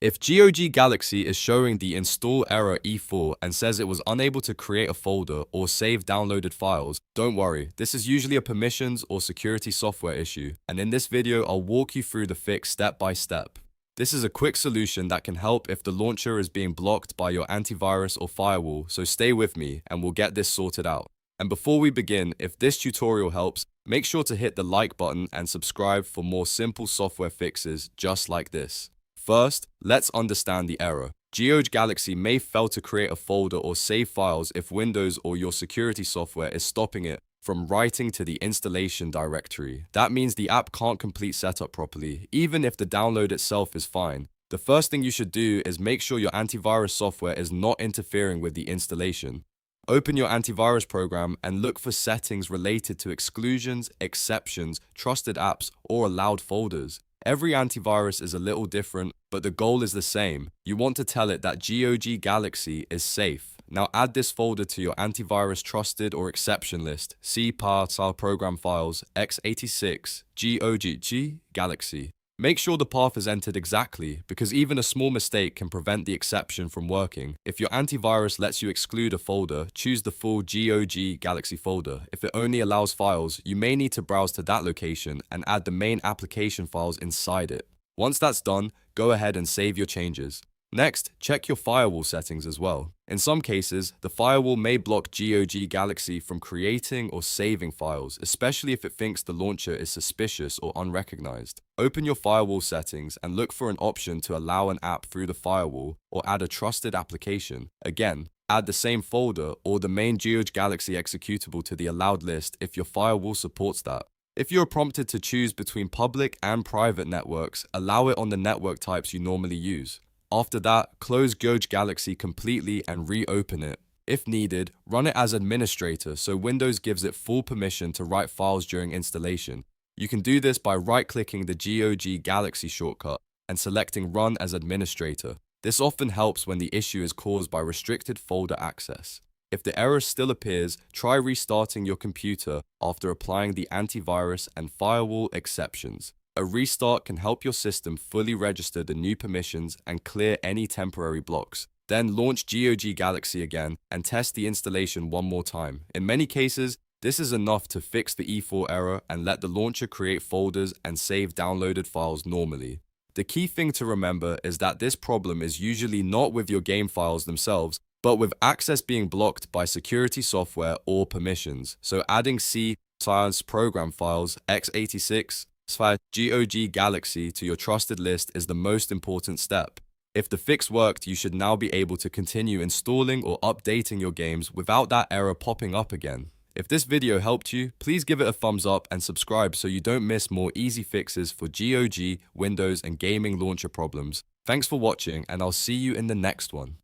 If GOG Galaxy is showing the install error E4 and says it was unable to create a folder or save downloaded files, don't worry, this is usually a permissions or security software issue, and in this video I'll walk you through the fix step by step. This is a quick solution that can help if the launcher is being blocked by your antivirus or firewall, so stay with me and we'll get this sorted out. And before we begin, if this tutorial helps, make sure to hit the like button and subscribe for more simple software fixes just like this. First, let's understand the error. GOG Galaxy may fail to create a folder or save files if Windows or your security software is stopping it from writing to the installation directory. That means the app can't complete setup properly, even if the download itself is fine. The first thing you should do is make sure your antivirus software is not interfering with the installation. Open your antivirus program and look for settings related to exclusions, exceptions, trusted apps, or allowed folders. Every antivirus is a little different, but the goal is the same. You want to tell it that GOG Galaxy is safe. Now add this folder to your antivirus trusted or exception list. See path style program files x86 GOG Galaxy. Make sure the path is entered exactly, because even a small mistake can prevent the exception from working. If your antivirus lets you exclude a folder, choose the full GOG Galaxy folder. If it only allows files, you may need to browse to that location and add the main application files inside it. Once that's done, go ahead and save your changes. Next, check your firewall settings as well. In some cases, the firewall may block GOG Galaxy from creating or saving files, especially if it thinks the launcher is suspicious or unrecognized. Open your firewall settings and look for an option to allow an app through the firewall or add a trusted application. Again, add the same folder or the main GOG Galaxy executable to the allowed list if your firewall supports that. If you're prompted to choose between public and private networks, allow it on the network types you normally use. After that, close GOG Galaxy completely and reopen it. If needed, run it as administrator so Windows gives it full permission to write files during installation. You can do this by right-clicking the GOG Galaxy shortcut and selecting Run as Administrator. This often helps when the issue is caused by restricted folder access. If the error still appears, try restarting your computer after applying the antivirus and firewall exceptions. A restart can help your system fully register the new permissions and clear any temporary blocks. Then launch GOG Galaxy again and test the installation one more time. In many cases, this is enough to fix the E4 error and let the launcher create folders and save downloaded files normally. The key thing to remember is that this problem is usually not with your game files themselves, but with access being blocked by security software or permissions. So adding C science program files x86 GOG Galaxy to your trusted list is the most important step. If the fix worked, you should now be able to continue installing or updating your games without that error popping up again. If this video helped you, please give it a thumbs up and subscribe so you don't miss more easy fixes for GOG, Windows, and gaming launcher problems. Thanks for watching, and I'll see you in the next one.